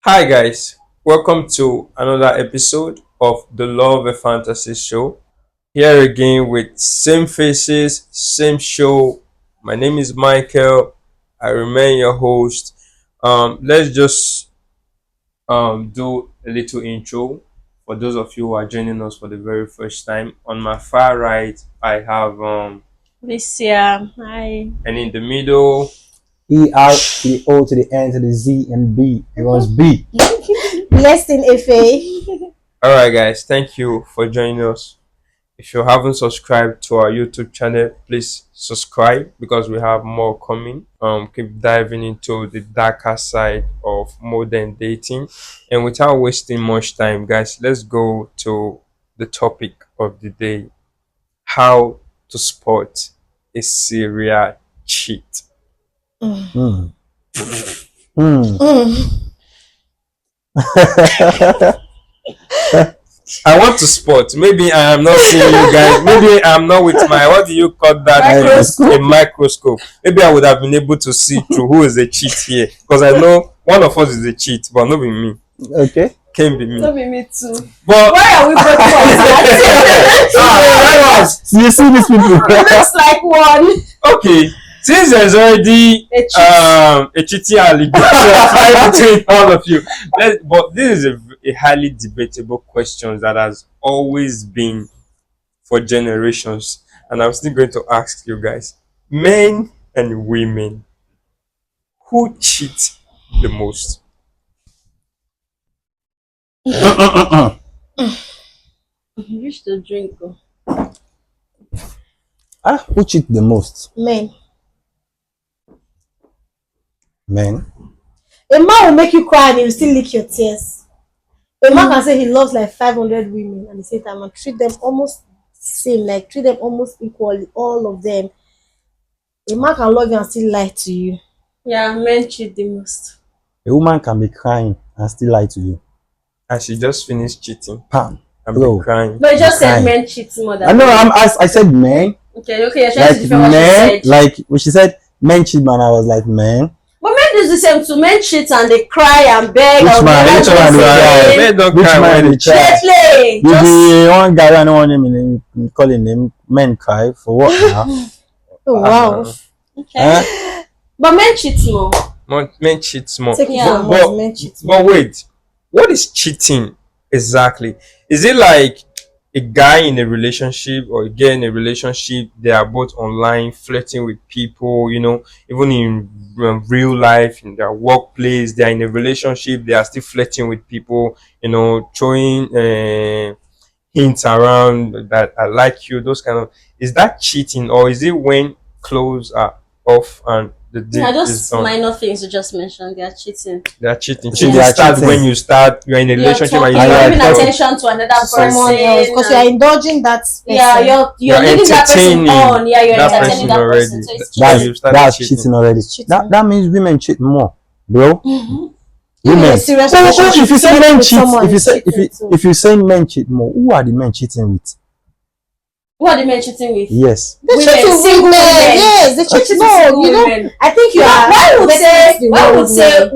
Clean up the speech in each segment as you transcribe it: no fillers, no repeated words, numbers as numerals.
Hi guys, welcome to another episode of the Love and Fantasies Show. Here again with same faces, same show. My name is Michael. I remain your host. Let's just do a little intro for those of you who are joining us for the very first time. On my far right, I have This year, hi. and in the middle, ER to the O to the N to the Z and B. It was B. Blessed in FA. all right, guys. Thank you for joining us. If you haven't subscribed to our YouTube channel, please subscribe because we have more coming. Keep diving into the darker side of modern dating. And without wasting much time, guys, let's go to the topic of the day: how to spot a serial cheat. Hmm. Hmm. I want to spot. Maybe I am not seeing you guys. Maybe I'm not with my, what do you call that? Microscope. A microscope. Maybe I would have been able to see through who is a cheat here. Because I know one of us is a cheat, but not be me. Okay. Can't be me. Not me too. But Why are we both So you see these people. Looks like one. okay, since there's already A cheat. a cheating allegation between all of you, but this is a highly debatable question that has always been for generations, and I'm still going to ask you guys: men and women, who cheat the most? You used to drink. Who cheat the most? Men. Men. A man will make you cry and he will still lick your tears. A man can say he loves like 500 women at the same time and treat them almost same, like treat them almost equally, all of them. A man can love you and still lie to you. Yeah, men cheat the most. A woman can be crying and still lie to you. And she just finished cheating Pam. and Bro. be crying. But you just said Fine. men cheat more than I know. women. I said men. Okay, you're trying to Like defend what she men. said. Like when she said men cheat, man, I was like men. But men do the same too. Men cheat and they cry and beg. Which and man? they Which like man to do I say, have? Men don't Which cry man when will they cry? cheat. play. You Just be one guy, I don't want him in calling him men cry for what now? oh, wow. Okay. Huh? But men cheat more. Men cheat more. Take it But, from but, us, men cheat more. but wait, what is cheating exactly? Is it like a guy in a relationship or a girl in a relationship? They are both online flirting with people, even in real life, in their workplace, they are in a relationship, they are still flirting with people, throwing hints around that I like you, those kind of. Is that cheating, or is it when clothes are off and the deal Yeah, is just done? minor things you just mentioned. They are cheating. They are cheating. So Cheating they are starts cheating. when you're in a You're relationship talking, and you're are giving talking attention to another someone person else because you are indulging that person. yeah, you're You're leading that person entertaining on. Yeah, you're that entertaining person that already. person. So it's That's- cheating. you started That's cheating. cheating already. It's cheating. That means women cheat more, bro. Mm-hmm. Even Women. a serious Who- relationship, if you say flirting men with cheat, someone if you is say cheating too. if you say men cheat more, who are the men cheating with? Who are the men cheating with? Yes. They Women, cheat with single women. women. Yes, they cheat Cheating with single no. You know, women. I think you You know, are. why would say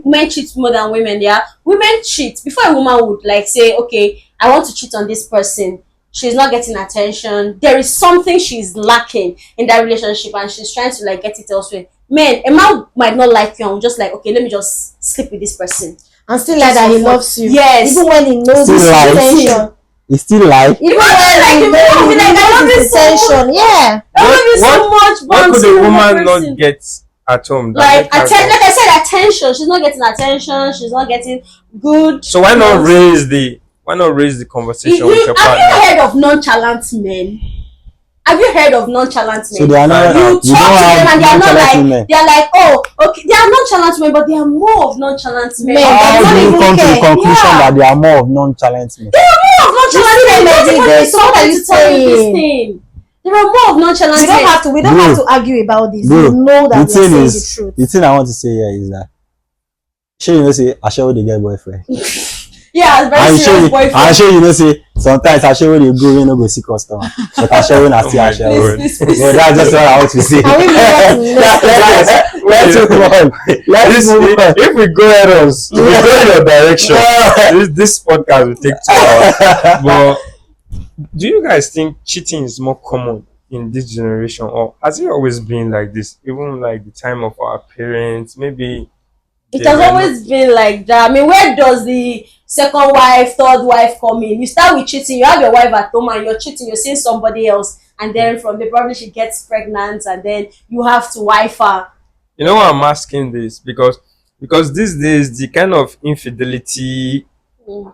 men cheat more than women? Yeah, women cheat before a woman would like say, okay, I want to cheat on this person. She's not getting attention. There is something she's lacking in that relationship, and she's trying to like get it elsewhere. Men, a man might not like you and just like, okay, let me just sleep with this person. and still like Just that he for fun. loves you. Yes. Even when he knows Still his like. intention. It's still like Even like when he the man will be like, I love knows you his so much. intention. Yeah. I love you so much, but What I'm could still a with that woman person. not get at home? that Like make her like go? I said, attention. She's not getting attention. She's not getting good. So why not love. raise the conversation with your Have you partner? heard of nonchalant men? Have you heard of nonchalant so men? they are not. You You talk don't to them have and they are not nonchalant like women. they are like, oh, okay, they are nonchalant men, but they are more of nonchalant men. Men. How They do you don't come to even the care. conclusion Yeah. that they are more of nonchalant men? There are more of nonchalant men. You see them Nobody every is day. So what are somebody you to tell you this saying? thing. There are more of nonchalant We don't men. have to. We don't Bro. have to argue about this. Bro, You know that the we are thing saying is, the truth. the thing I want to say here is that sure you know say Asha they get boyfriend. Yeah, very And serious boyfriend. sure you know say Sometimes I share when you go, you know, go see customer. But I share when I see I share. Please, please. Well, that's just what I want to say. Are we moving on to next? Let's move on. Let's move on. If we go errors, if we go in your direction, this podcast will take 2 hours. But do you guys think cheating is more common in this generation, or has it always been like this? Even like the time of our parents, maybe It they has were always been like that. I mean, where does the second wife, third wife come in? You start with cheating, you have your wife at home and you're cheating, you're seeing somebody else, and then from there probably she gets pregnant and then you have to wife her. You know why I'm asking this? Because these days the kind of infidelity Mm.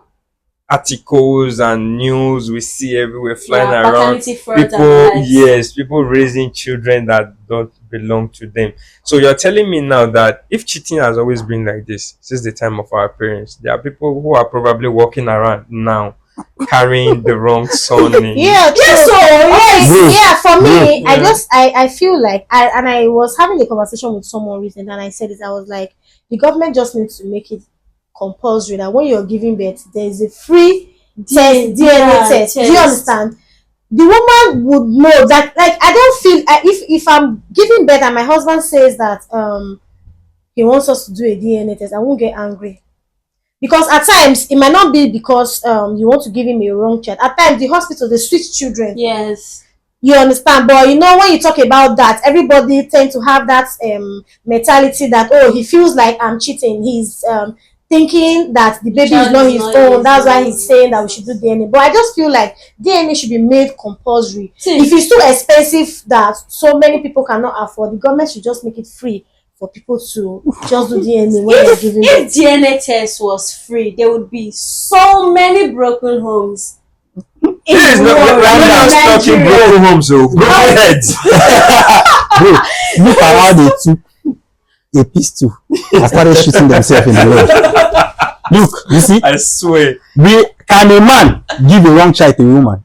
articles and news we see everywhere flying Yeah, around, paternity fraud and people, lies. yes, people raising children that don't belong to them. So you're telling me now that if cheating has always been like this since the time of our parents, there are people who are probably walking around now carrying the wrong son in. Yeah, Yes, true. so yes. Bro. Yeah, for me, Yeah. I feel like I was having a conversation with someone recently, and I said it. I was like, the government just needs to make it compulsory that when you're giving birth, there is a free test, DNA test. Do you test. understand? The woman would know that. Like, I don't feel if I'm giving birth and my husband says that he wants us to do a DNA test, I won't get angry. Because at times it might not be because you want to give him a wrong child. At times the hospital they switch children. Yes. You understand? But you know, when you talk about that, everybody tend to have that mentality that, oh, he feels like I'm cheating. He's thinking that the baby is not his own. That's why he's saying that we should do DNA. But I just feel like DNA should be made compulsory. See. If it's too expensive that so many people cannot afford, the government should just make it free for people to just do DNA when they're giving If birth. DNA test was free, there would be so many broken homes. This is not, we're not just talking broken homes, so broken heads. Bro, look at how they took a pistol and started shooting themselves in the road. Look, you see, I swear. can a man give a wrong child to a woman?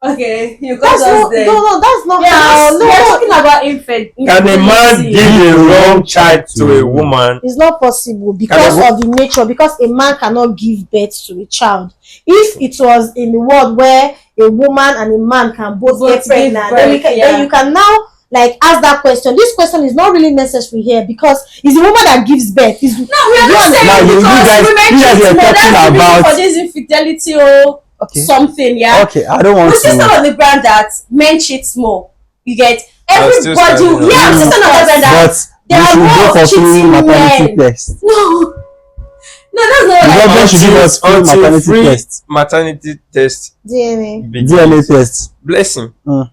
Okay, you got That's us not, there. no, that's not Yeah, how. we're talking about infant. Can a man infidelity. give a wrong child to a woman? It's not possible because of the nature, because a man cannot give birth to a child. If it was in the world where a woman and a man can both get give pregnant, birth, then you can now like ask that question. This question is not really necessary here because it's the woman that gives birth. No, we are not saying Now, you because guys- women you guys cheat were more. talking That's the reason about- for this infidelity or Okay. something, yeah. Okay, I don't want We still stand to. on the ground that men cheat more. You get I'm still everybody. standing on Yeah, I'm still standing on the ground that But there we are should more go for of free cheating maternity men. test. No, that's not what The I government should give us free Until maternity free test. maternity test DNA. begins. DNA test. Blessing. Mm.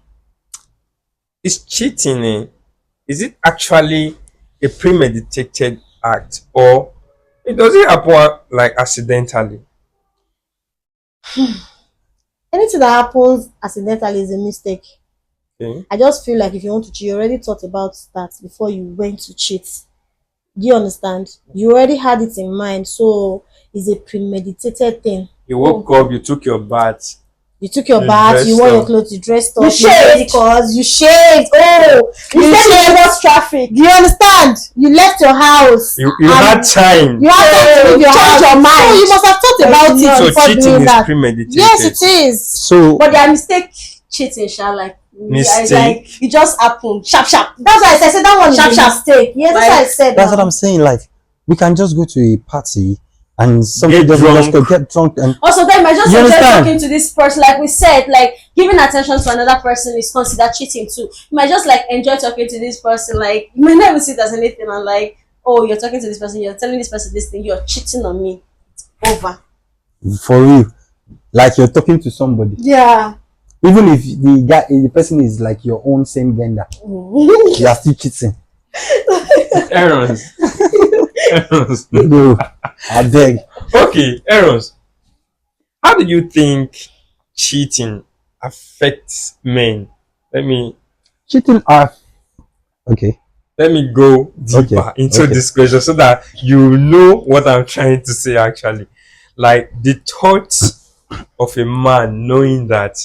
Is cheating is it actually a premeditated act, or it doesn't happen like accidentally? Anything that happens accidentally is a mistake. Okay. I just feel like if you want to cheat, you already thought about that before you went to cheat. Do you understand? You already had it in mind, so it's a premeditated thing. You woke up, you took your bath. You took your You bath, you dressed wore your up. clothes, you dressed up, You shaved. because you shaved. Oh, you shaved. traffic. Do you understand? You left your house. You And had time. You have time to leave your change house. your mind. So you must have thought about it So before cheating doing is that. premeditated. Yes, it is. So But their mistake cheating, sha, like Mistake. like it just happened. Sharp. That's why I said that one is Sharp, a sharp. mistake. Yes, that's Right. why I said that's that. what I'm saying. Like, we can just go to a party and somebody Get doesn't just drunk. get drunk and Also, then might just You enjoy understand? talking to this person. Like we said, like giving attention to another person is considered cheating too. You might just like enjoy talking to this person. Like you might not even see it as anything. And like, oh, you're talking to this person, you're telling this person this thing, you're cheating on me. It's over. for real, like you're talking to somebody. Yeah. Even if the person is like your own same gender, you are still cheating. Errands. Errands. No, I beg. Okay, Errands. How do you think cheating affects men? Cheating are okay. Let me go deeper Okay, into okay. this question so that you know what I'm trying to say actually. Like the thought of a man knowing that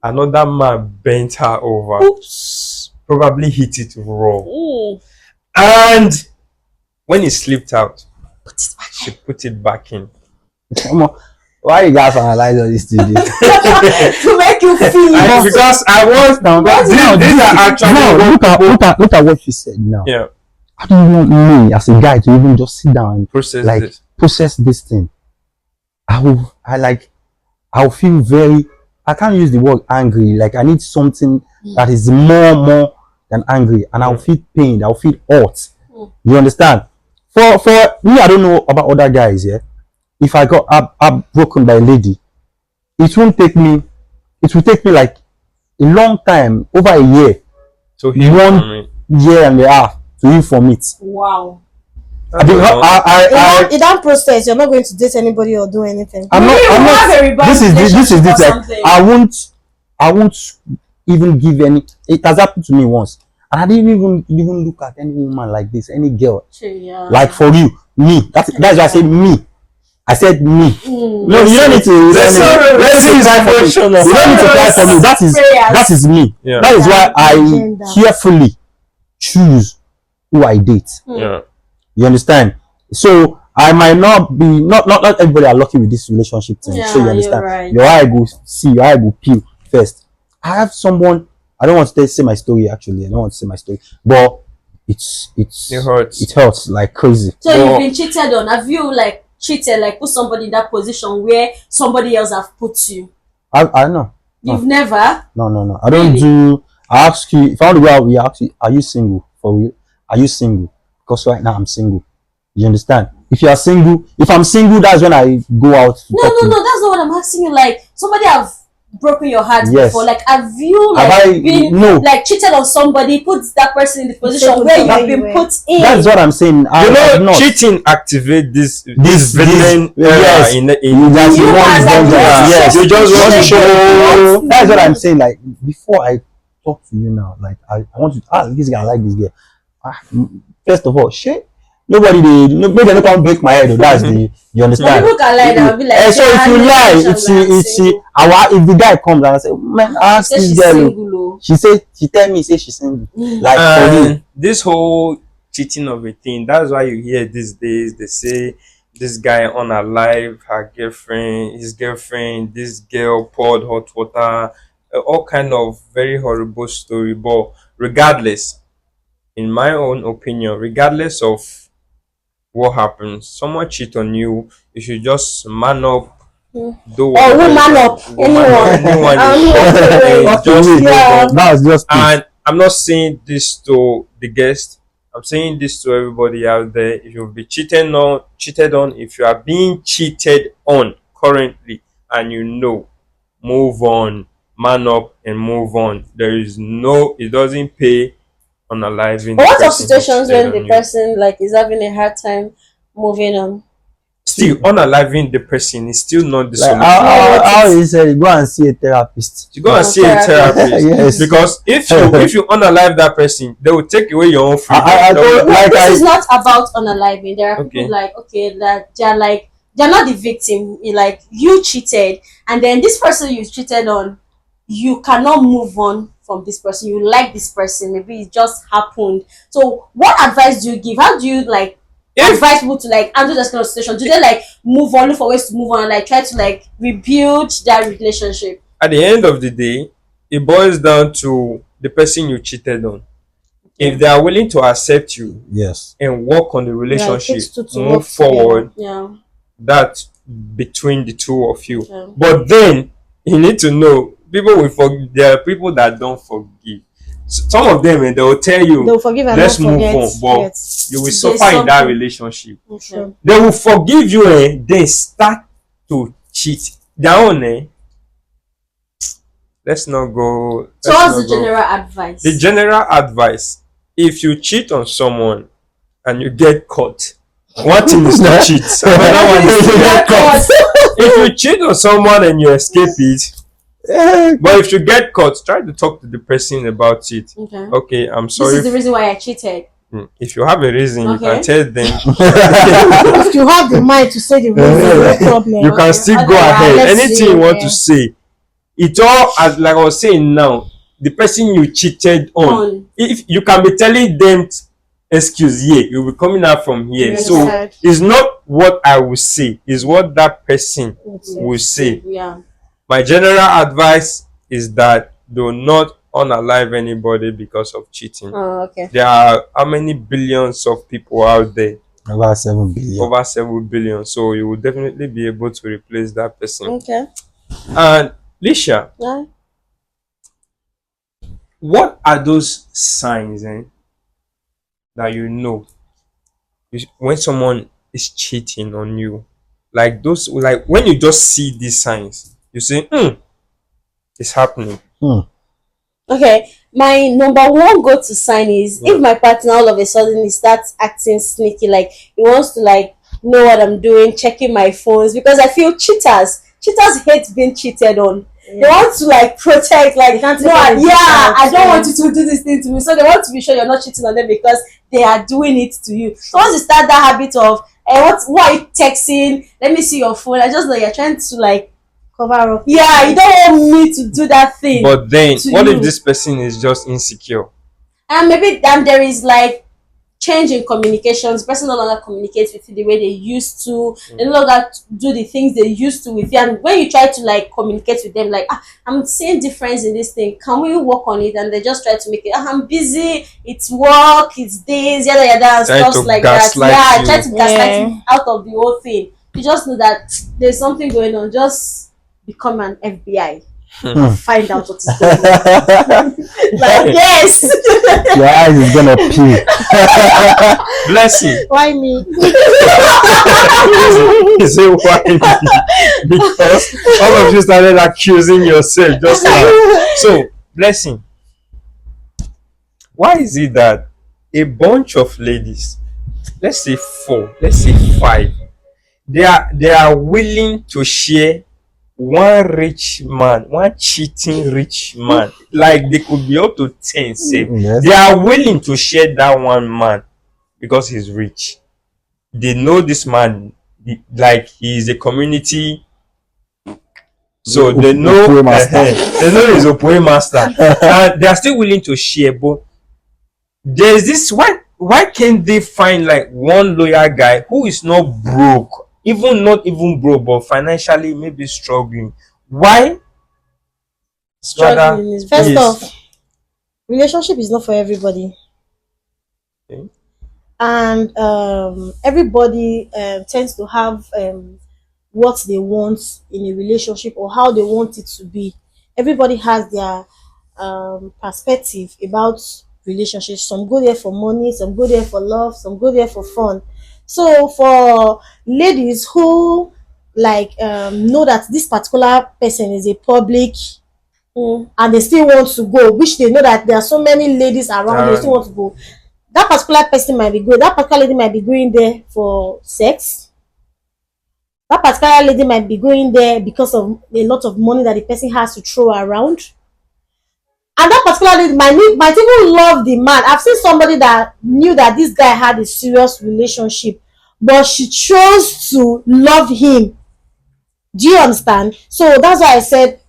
another man bent her over, Oops. probably hit it raw. Mm. And when it slipped out, she put it back in. Come on. Why you guys analyze all these things? To make you feel. Because I want Now, these are actually look at what she said now. yeah, How do you want me as a guy to even just sit down and process like this. process this thing? I'll feel very, I can't use the word angry. Like I need something that is more than angry, and I'll feel pain. I'll feel hurt. You understand? For me, I don't know about other guys. Yeah, if I got up broken by a lady, it won't take me. It will take me like a long time, over a year, So he one year and a half to heal from it. Wow. In that process, you're not going to date anybody or do anything. I'm not. This is this. Like, I won't even give any. It has happened to me once, and I didn't even look at any woman like this, any girl. Yeah. Like for you, me. That's why I said me. I said me. No, you don't need to. You don't need to cry for me. You don't need to cry for me. That is me. Yeah. That is why I carefully choose who I date. Yeah. You understand? So I might not be not everybody are lucky with this relationship thing. Yeah, So you understand? you're right. Your eye go see, your eye go peel first. I have someone. I don't want to say my story actually. I don't want to say my story, but it hurts. It hurts like crazy. So you've been cheated on. Have you like cheated, like put somebody in that position where somebody else have put you? I know. You've never? No. I don't do. I ask you if I want to go out. We ask you, are you single for real? Are you single? Because right now I'm single. You understand? If you are single, if I'm single, that's when I go out. No. That's not what I'm asking you. Like somebody have broken your heart before. Like have you been like cheated on somebody, put that person in the position where you've been put in? That's what I'm saying. Cheating activate this in yes. Yes. You just want to show. That's what I'm saying. Like before I talk to you now, like I want to this guy, I like this girl. First of all, shit. Nobody can break my head. That's you understand. People can lie now, be like, so if you lie, if the guy comes and I say, man, ask this girl. She tell me she's single. Like this whole cheating of a thing. That's why you hear these days they say this guy unalive her girlfriend, his girlfriend, this girl poured hot water, all kind of very horrible story. But regardless, in my own opinion, regardless of what happens, someone cheat on you, you should just man up, do woman up, anyone. And I'm not saying this to the guest, I'm saying this to everybody out there. If you've been cheated on, if you are being cheated on currently and you know, move on, man up and move on. It doesn't pay unaliving. But what of situations when the person like is having a hard time moving on? Still unaliving the person is still not the solution. How he said, go and see a therapist. You go and see a therapist. Yes. Because if you unalive that person, they will take away your own freedom. This is not about unaliving. There are people like that they're not the victim. Like you cheated, and then this person you cheated on, you cannot move on from this person. You like this person, maybe it just happened. So what advice do you give? How do you advise people to handle this kind of situation? Do they move on, look for ways to move on, and try to rebuild that relationship? At the end of the day, it boils down to the person you cheated on. If they are willing to accept you, yes, and work on the relationship, move forward, that between the two of you. But then you need to know, there are people that don't forgive. Some of them, they will tell you, they'll forgive and let's move on, but you will suffer in that relationship. They will forgive you and then start to cheat. Their own, let's not go. So what's the general advice? The general advice: if you cheat on someone and you get caught, one thing is to cheat. Another one is to get caught. If you cheat on someone and you escape it, but if you get caught, try to talk to the person about it. Okay, I'm sorry. This is the reason why I cheated. If you have a reason, you can tell them. If you have the mind to say the reason, no problem. You can still go ahead. Anything you want to say. It all, as like I was saying now, the person you cheated on. If you can be telling them excuse here, you'll be coming out from here. So it's not what I will say, is what that person will say. Yeah. My general advice is that do not unalive anybody because of cheating. Oh, okay. There are how many billions of people out there? Over 7 billion. Over 7 billion. So you will definitely be able to replace that person. Okay. And Lisha, Yeah. what are those signs that you know when someone is cheating on you? Like those, like when you just see these signs, you say, it's happening. Okay, my number one go-to sign is if my partner all of a sudden he starts acting sneaky, like he wants to like know what I'm doing, checking my phones, because I feel cheaters hate being cheated on. They want to like protect, like can't no, take any I don't distance, want you to do this thing to me, so they want to be sure you're not cheating on them because they are doing it to you. So once you start that habit of what are you texting, let me see your phone, I just know you're trying to like cover up. yeah, you don't want me to do that thing. But then, to what you. if this person is just insecure? And maybe there is like change in communications. The person no longer communicates with you the way they used to. They no longer do the things they used to with you. And when you try to like communicate with them, like I'm seeing difference in this thing. Can we work on it? And they just try to make it. I'm busy. It's work. It's this. Yada yada and Try stuff to like that. gaslight Yeah, you. try to gaslight you out of the whole thing. You just know that there's something going on. Just become an FBI. Find out what is going on. Like yes. Your eyes is gonna pee. Blessing. Why me? You say why me? Because all of you started accusing yourself just now. So, Blessing, why is it that a bunch of ladies, let's say 4, let's say 5, they are willing to share one rich man, one cheating rich man, like they could be up to 10, say Yes. they are willing to share that one man because he's rich. They know this man, like he is a community, so they know Opoe master. they know he's a poem master, and they are still willing to share. But there's this, why can't they find like one loyal guy who is not broke, not even broke, but financially maybe struggling? Why? Struggling is First Yes. off, relationship is not for everybody. Okay. And everybody tends to have what they want in a relationship or how they want it to be. Everybody has their perspective about relationships. Some go there for money, some go there for love, some go there for fun. So for ladies who like know that this particular person is a public and they still want to go, which they know that there are so many ladies around, they still want to go. That particular person might be good. That particular lady might be going there for sex. That particular lady might be going there because of a lot of money that the person has to throw around. And that particular lady might even love the man. I've seen somebody that knew that this guy had a serious relationship, but she chose to love him. Do you understand? So that's why I said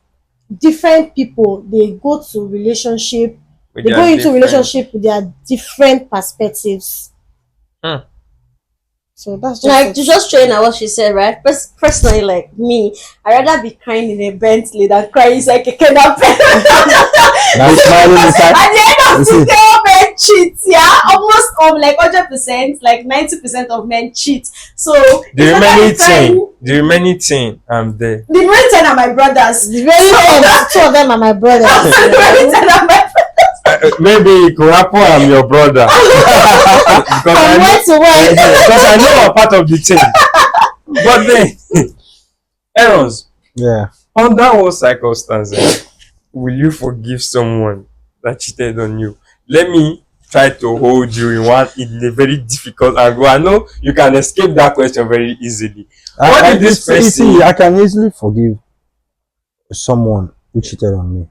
different people, they go to relationship, With they their go into different- relationship with their different perspectives. So that's just like it. to just train her what she said, right? Personally, like me, I'd rather be crying in a Bentley than crying inside a kidnap. That's smiling inside. At the end of Listen. the day, all men cheat, yeah. Almost like 100%, like 90% of men cheat. So The it's better remaining thing, I'm there. the remaining 10 are my brothers. The very two of them are my brothers. The remaining 10 are my Maybe it could happen I'm your brother. because From where to where? because I know I'm part of the team. But then, Errors, Yeah. under what circumstances will you forgive someone that cheated on you? Let me try to hold you in a very difficult angle. I know you can escape that question very easily. What did this you person see, I can easily forgive someone who cheated on me.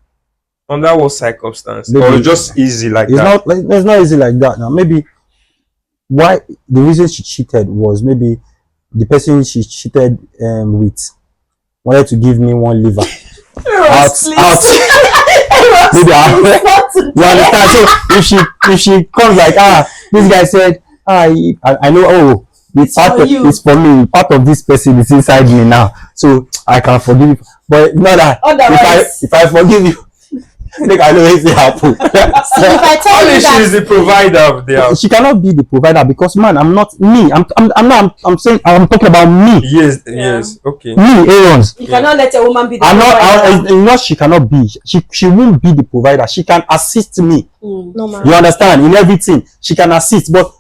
under what circumstance? Maybe- Or it's just easy like It's that? not like it's not easy like that. Now maybe why the reason she cheated was maybe the person she cheated with wanted to give me one liver. Errors, please. Out. Errors, Maybe please, not You understand? So if she comes like, this guy said, I know, the It's part for of, you. it's for me. Part of this person is inside me now, so I can forgive you. But not that Otherwise- if I forgive you, they can always happen. See, if I tell Only you she is that the provider of the house. She cannot be the provider because man, I'm not me. I'm saying I'm talking about me. Yes, Yeah. yes, okay. Me, Aaron's. You cannot let a woman be the I'm provider. not. Not she cannot be. She won't be the provider. She can assist me. no man. You understand? In everything, she can assist, but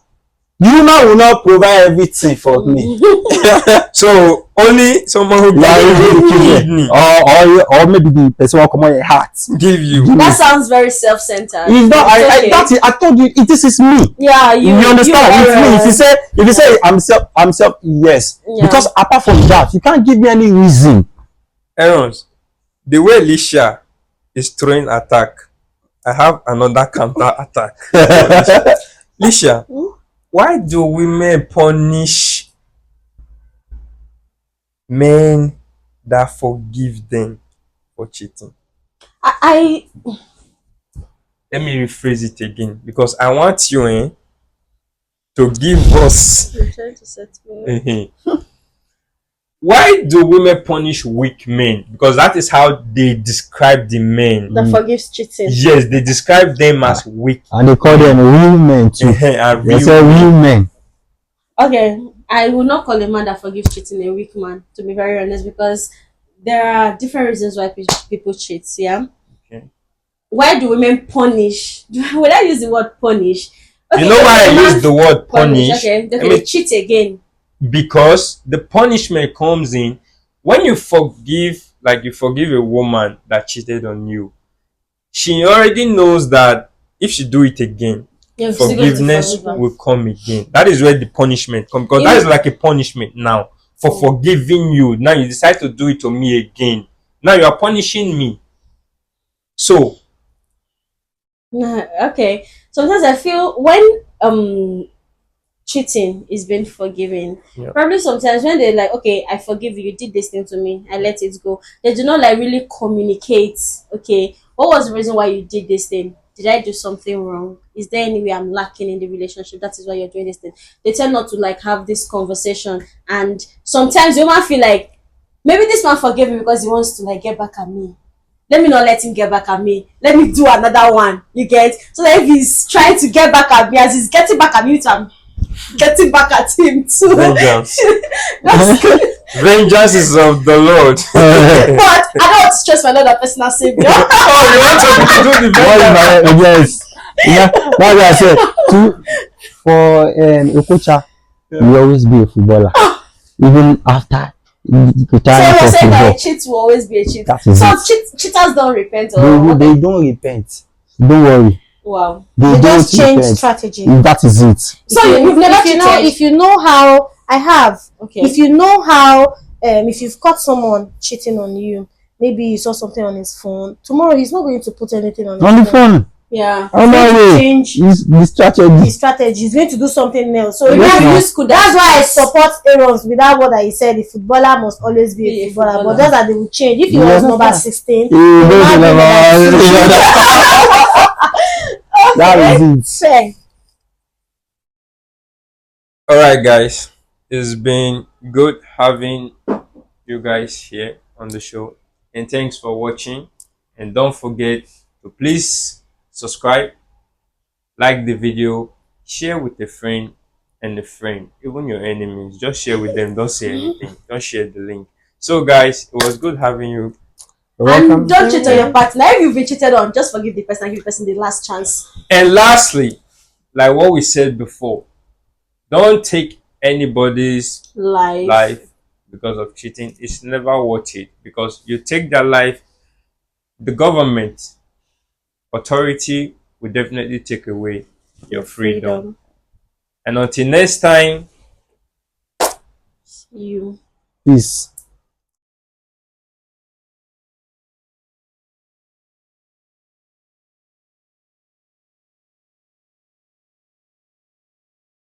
the woman will not provide everything for me. So only someone who Yeah, can really give give me, me. Or maybe the person will come on your heart. give you. That sounds very self-centered. It's not. okay. That's it. I told you. This is me. Yeah, You understand? you It's me. are- If you say I'm self, yes. Yeah. Because apart from that, you can't give me any reason. Aaron's, the way Alicia is throwing attack, I have another counter attack. Alicia, why do women punish men that forgive them for cheating? I Let me rephrase it again because I want you to give us. I'm trying to set me. Why do women punish weak men? Because that is how they describe the men. that forgives cheating. Yes, they describe them as weak. And they call them real men too. And They say real men. Okay, I will not call a man that forgives cheating a weak man, to be very honest, because there are different reasons why people cheat. Yeah. Okay. Why do women punish? Would I use the word punish? Okay, You know why a I man use the word punish? Okay, I they mean, cheat again. because the punishment comes in when you forgive, like you forgive a woman that cheated on you. She already knows that if she do it again, You're still going to forgiveness forgive her. will come again. That is where the punishment comes, because that is like a punishment now for forgiving you. Now you decide to do it to me again. Now you are punishing me. So Okay. Sometimes I feel when cheating is being forgiven, Yeah. probably sometimes when they're like, okay, I forgive you, you did this thing to me, I let it go. They do not like really communicate. Okay, what was the reason why you did this thing? Did I do something wrong? Is there any way I'm lacking in the relationship? That is why you're doing this thing. They tend not to like have this conversation, and sometimes you might feel like maybe this man forgave me because he wants to like get back at me. Let me not let him get back at me. Let me do another one. You get? So that if he's trying to get back at me, as he's getting back at me, I'm getting back at him too. vengeance. That's good. Vengeance is of the Lord. But I don't want to stress my Lord and personal savior. Oh, you want to do the What is vengeance? my, yes. Yeah, that's what I said. For Okocha, you always be a footballer. Even after So retiring you're from saying that football. a cheat will always be a cheat. That is So it. cheaters don't repent or They don't repent. Don't worry. wow. They They don't just change repent. strategy. That is it. So you've never if you know cheated? if you know how I have. Okay. If you know how if you've caught someone cheating on you, maybe you saw something on his phone. Tomorrow he's not going to put anything on On the his phone. phone. Yeah. Oh He's going no to way. change The strategy. his strategy. He's going to do something else. So Yes, that's why I support Aaron's with that word that he said. The footballer must always be a footballer. But just that they will change. If he was number 16, he will now be number 2. That is it. Fair. Alright, guys. It's been good having you guys here on the show. And thanks for watching. And don't forget to please subscribe, like the video, share with a friend and a friend, even your enemies. Just share with them. Don't say anything. Don't share the link. So, guys, it was good having you. You're And welcome. don't cheat on your partner. If you've been cheated on, just forgive the person and give the person the last chance. And lastly, like what we said before, don't take anybody's life because of cheating. It's never worth it, because you take their life, the government authority will definitely take away your freedom. And until next time, You. Peace.